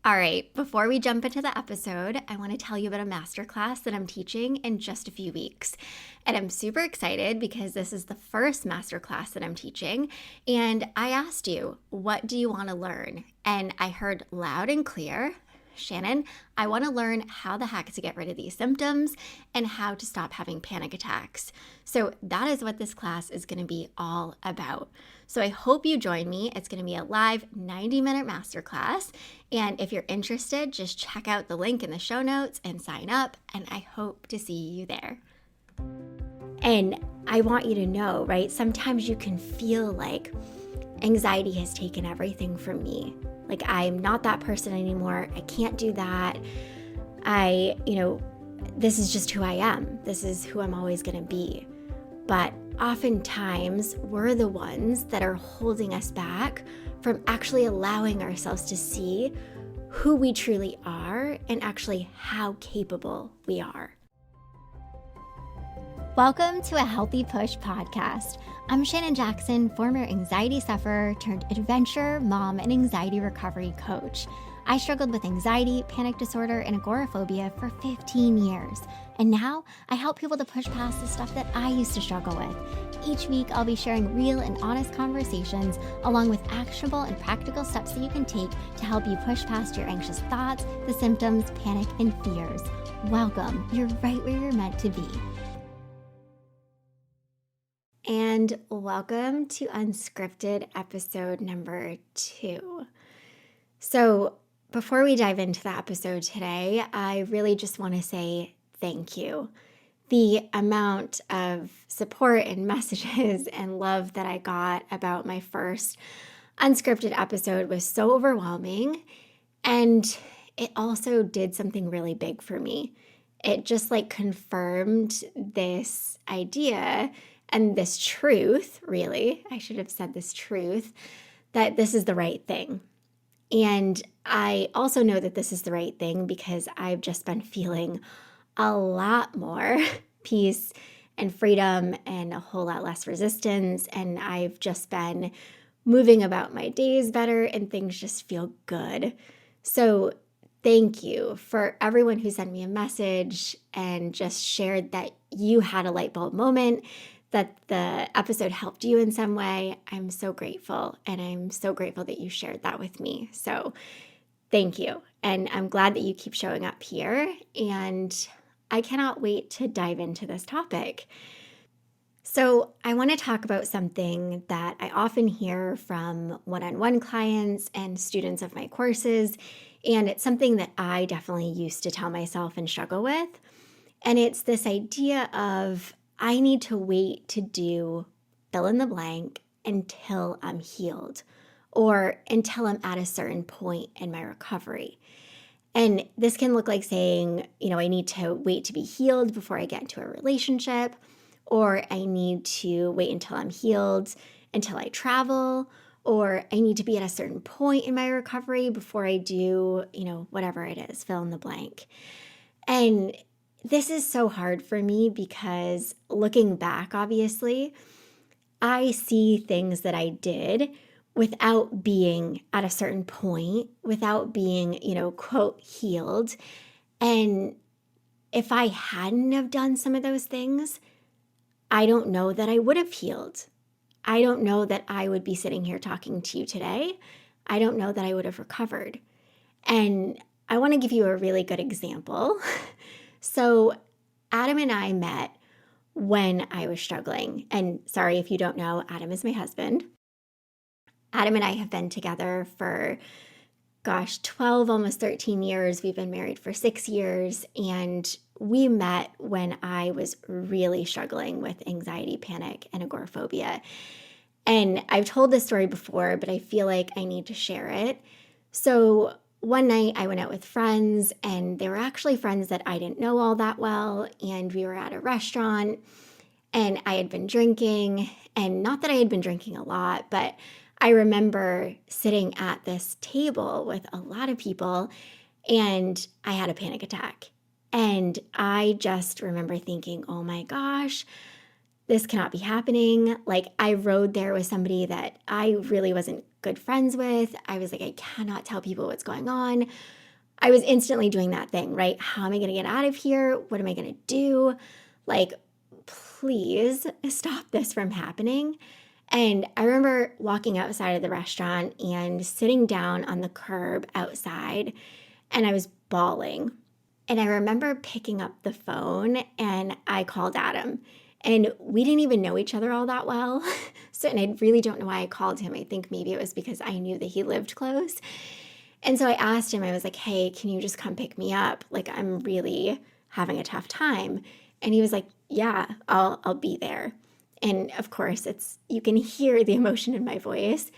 All right, before we jump into the episode, I want to tell you about a masterclass that I'm teaching in just a few weeks. And I'm super excited because this is the first masterclass that I'm teaching. And I asked you, what do you want to learn? And I heard loud and clear, Shannon, I want to learn how the heck to get rid of these symptoms and how to stop having panic attacks. So that is what this class is going to be all about. So I hope you join me. It's going to be a live 90-minute masterclass. And if you're interested, just check out the link in the show notes and sign up. And I hope to see you there. And I want you to know, right? Sometimes you can feel like anxiety has taken everything from me. Like I'm not that person anymore. I can't do that. This is just who I am. This is who I'm always going to be. But oftentimes we're the ones that are holding us back from actually allowing ourselves to see who we truly are and actually how capable we are. Welcome to a Healthy Push podcast. I'm Shannon Jackson, former anxiety sufferer turned adventure mom and anxiety recovery coach. I struggled with anxiety, panic disorder, and agoraphobia for 15 years. And now I help people to push past the stuff that I used to struggle with. Each week, I'll be sharing real and honest conversations along with actionable and practical steps that you can take to help you push past your anxious thoughts, the symptoms, panic, and fears. Welcome. You're right where you're meant to be. And welcome to Unscripted episode number 2. So before we dive into the episode today, I really just want to say thank you. The amount of support and messages and love that I got about my first unscripted episode was so overwhelming. And it also did something really big for me. It just confirmed this idea and this truth, really, I should have said this truth, that this is the right thing. And I also know that this is the right thing because I've just been feeling a lot more peace and freedom and a whole lot less resistance. And I've just been moving about my days better and things just feel good. So thank you for everyone who sent me a message and just shared that you had a light bulb moment, that the episode helped you in some way. I'm so grateful, and I'm so grateful that you shared that with me. So thank you, and I'm glad that you keep showing up here, and I cannot wait to dive into this topic. So I want to talk about something that I often hear from one-on-one clients and students of my courses, and it's something that I definitely used to tell myself and struggle with, and it's this idea of I need to wait to do fill in the blank until I'm healed or until I'm at a certain point in my recovery. And this can look like saying, I need to wait to be healed before I get into a relationship, or I need to wait until I'm healed until I travel, or I need to be at a certain point in my recovery before I do, whatever it is, fill in the blank. And this is so hard for me because looking back, obviously, I see things that I did without being at a certain point, without being, quote, healed. And if I hadn't have done some of those things, I don't know that I would have healed. I don't know that I would be sitting here talking to you today. I don't know that I would have recovered. And I want to give you a really good example. So Adam and I met when I was struggling. And sorry if you don't know, Adam is my husband. Adam and I have been together for, 12, almost 13 years. We've been married for 6 years. And we met when I was really struggling with anxiety, panic, and agoraphobia. And I've told this story before, but I feel like I need to share it. So one night I went out with friends, and they were actually friends that I didn't know all that well, and we were at a restaurant, and I had been drinking, and not that I had been drinking a lot, but I remember sitting at this table with a lot of people, and I had a panic attack. And I just remember thinking, oh my gosh, this cannot be happening. I rode there with somebody that I really wasn't good friends with. I was like, I cannot tell people what's going on. I was instantly doing that thing, right? How am I going to get out of here? What am I going to do? Like, please stop this from happening. And I remember walking outside of the restaurant and sitting down on the curb outside, and I was bawling. And I remember picking up the phone and I called Adam. And we didn't even know each other all that well. And I really don't know why I called him. I think maybe it was because I knew that he lived close. And so I asked him, I was like, hey, can you just come pick me up? Like, I'm really having a tough time. And he was like, yeah, I'll be there. And of course, you can hear the emotion in my voice.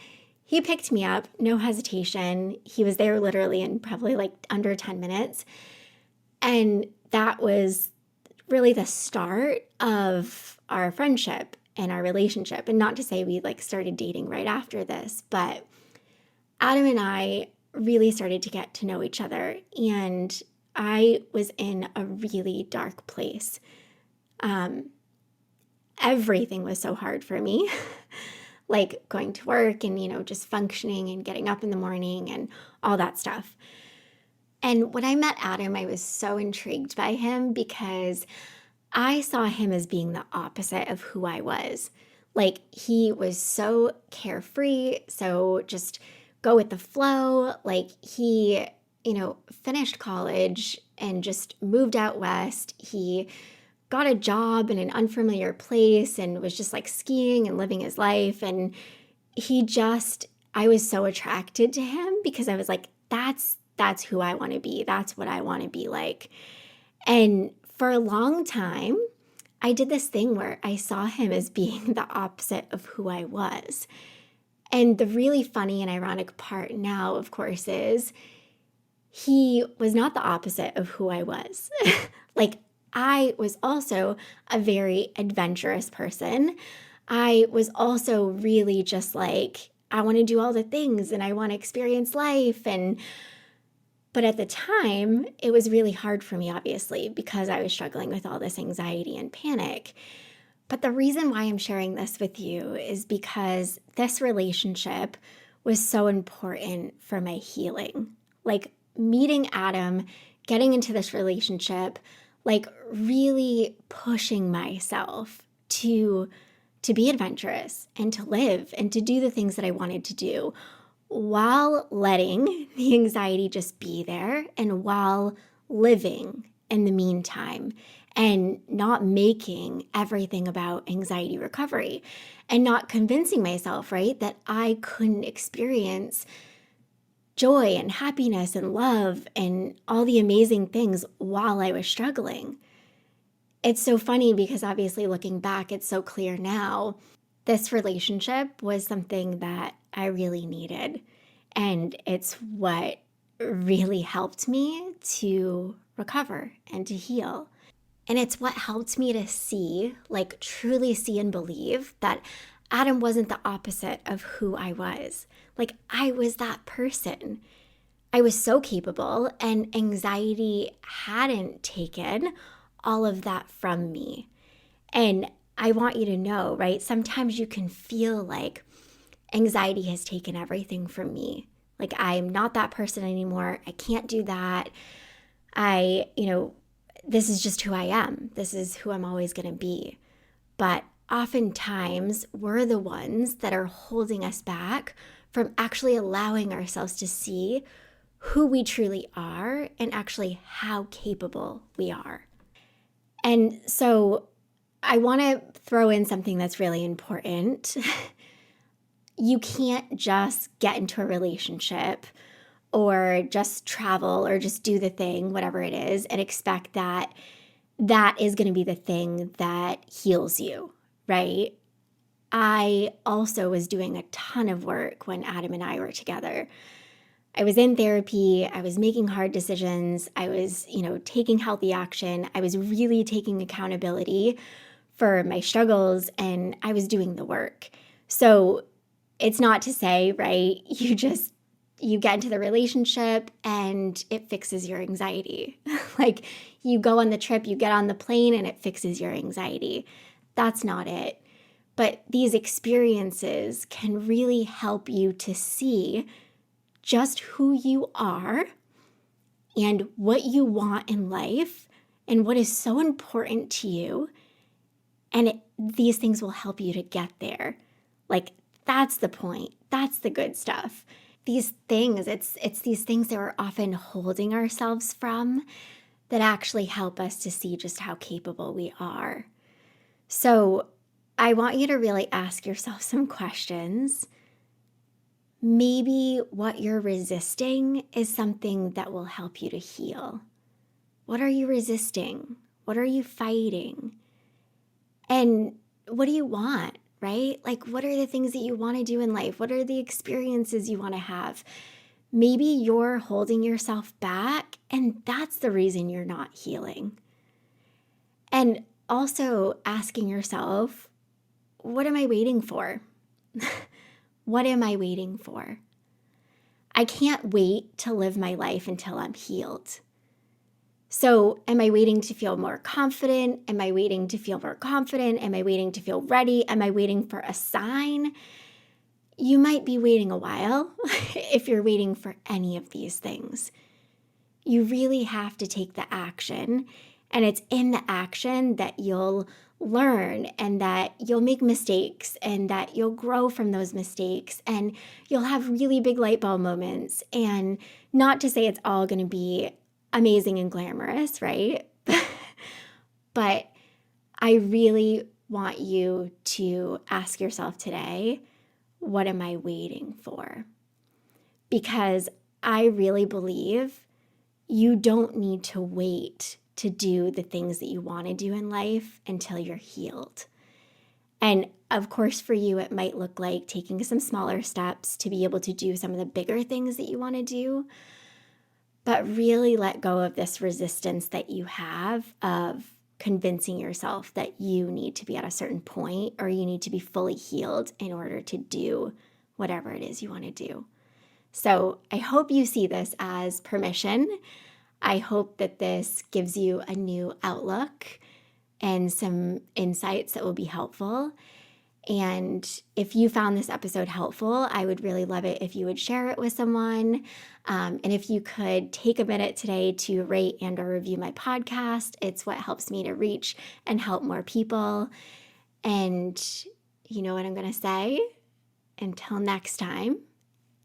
He picked me up, no hesitation. He was there literally in probably like under 10 minutes. And that was really the start of our friendship and our relationship. And not to say we like started dating right after this, but Adam and I really started to get to know each other. And I was in a really dark place. Everything was so hard for me, like going to work and, just functioning and getting up in the morning and all that stuff. And when I met Adam, I was so intrigued by him because I saw him as being the opposite of who I was. Like, he was so carefree, so just go with the flow. Like, he, finished college and just moved out west. He got a job in an unfamiliar place and was just like skiing and living his life. And I was so attracted to him because I was like, that's who I want to be. That's what I want to be like. And for a long time, I did this thing where I saw him as being the opposite of who I was. And the really funny and ironic part now, of course, is he was not the opposite of who I was. Like, I was also a very adventurous person. I was also really just like, I want to do all the things and I want to experience life. But at the time, it was really hard for me, obviously, because I was struggling with all this anxiety and panic. But the reason why I'm sharing this with you is because this relationship was so important for my healing. Like, meeting Adam, getting into this relationship, like really pushing myself to be adventurous and to live and to do the things that I wanted to do, while letting the anxiety just be there and while living in the meantime and not making everything about anxiety recovery and not convincing myself, right, that I couldn't experience joy and happiness and love and all the amazing things while I was struggling. It's so funny because obviously looking back, it's so clear now. This relationship was something that I really needed. And it's what really helped me to recover and to heal. And it's what helped me to see, like truly see and believe that Adam wasn't the opposite of who I was. Like, I was that person. I was so capable, and anxiety hadn't taken all of that from me. And I want you to know, right? Sometimes you can feel like anxiety has taken everything from me. Like, I'm not that person anymore. I can't do that. This is just who I am. This is who I'm always going to be. But oftentimes, we're the ones that are holding us back from actually allowing ourselves to see who we truly are and actually how capable we are. And so I want to throw in something that's really important. You can't just get into a relationship or just travel or just do the thing, whatever it is, and expect that that is going to be the thing that heals you, right? I also was doing a ton of work when Adam and I were together. I was in therapy. I was making hard decisions. I was, taking healthy action. I was really taking accountability for my struggles, and I was doing the work. So it's not to say, right, you get into the relationship and it fixes your anxiety. Like, you go on the trip, you get on the plane and it fixes your anxiety. That's not it. But these experiences can really help you to see just who you are and what you want in life and what is so important to you. And these things will help you to get there. Like, that's the point. That's the good stuff. These things, it's these things that we're often holding ourselves from that actually help us to see just how capable we are. So I want you to really ask yourself some questions. Maybe what you're resisting is something that will help you to heal. What are you resisting? What are you fighting? And what do you want, right? Like, what are the things that you want to do in life? What are the experiences you want to have? Maybe you're holding yourself back, and that's the reason you're not healing. And also asking yourself, what am I waiting for? What am I waiting for? I can't wait to live my life until I'm healed. So am I waiting to feel more confident? Am I waiting to feel more confident? Am I waiting to feel ready? Am I waiting for a sign? You might be waiting a while if you're waiting for any of these things. You really have to take the action, and it's in the action that you'll learn and that you'll make mistakes and that you'll grow from those mistakes and you'll have really big light bulb moments. And not to say it's all going to be amazing and glamorous, right? But I really want you to ask yourself today, what am I waiting for? Because I really believe you don't need to wait to do the things that you want to do in life until you're healed. And of course, for you, it might look like taking some smaller steps to be able to do some of the bigger things that you want to do. But really let go of this resistance that you have of convincing yourself that you need to be at a certain point or you need to be fully healed in order to do whatever it is you want to do. So I hope you see this as permission. I hope that this gives you a new outlook and some insights that will be helpful. And if you found this episode helpful, I would really love it if you would share it with someone. And if you could take a minute today to rate and or review my podcast, it's what helps me to reach and help more people. And you know what I'm going to say? Until next time,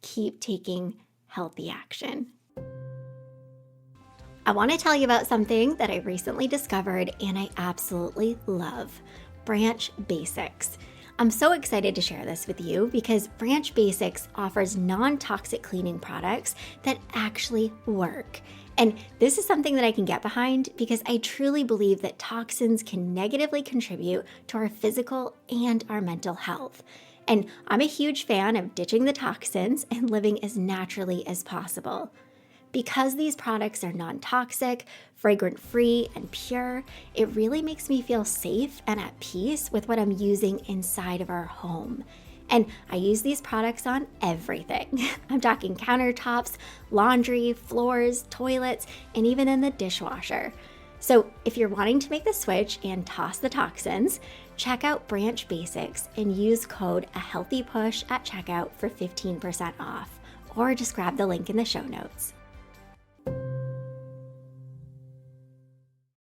keep taking healthy action. I want to tell you about something that I recently discovered and I absolutely love, Branch Basics. I'm so excited to share this with you because Branch Basics offers non-toxic cleaning products that actually work. And this is something that I can get behind because I truly believe that toxins can negatively contribute to our physical and our mental health. And I'm a huge fan of ditching the toxins and living as naturally as possible. Because these products are non-toxic, fragrance-free, and pure, it really makes me feel safe and at peace with what I'm using inside of our home. And I use these products on everything. I'm talking countertops, laundry, floors, toilets, and even in the dishwasher. So if you're wanting to make the switch and toss the toxins, check out Branch Basics and use code AHEALTHYPUSH at checkout for 15% off. Or just grab the link in the show notes.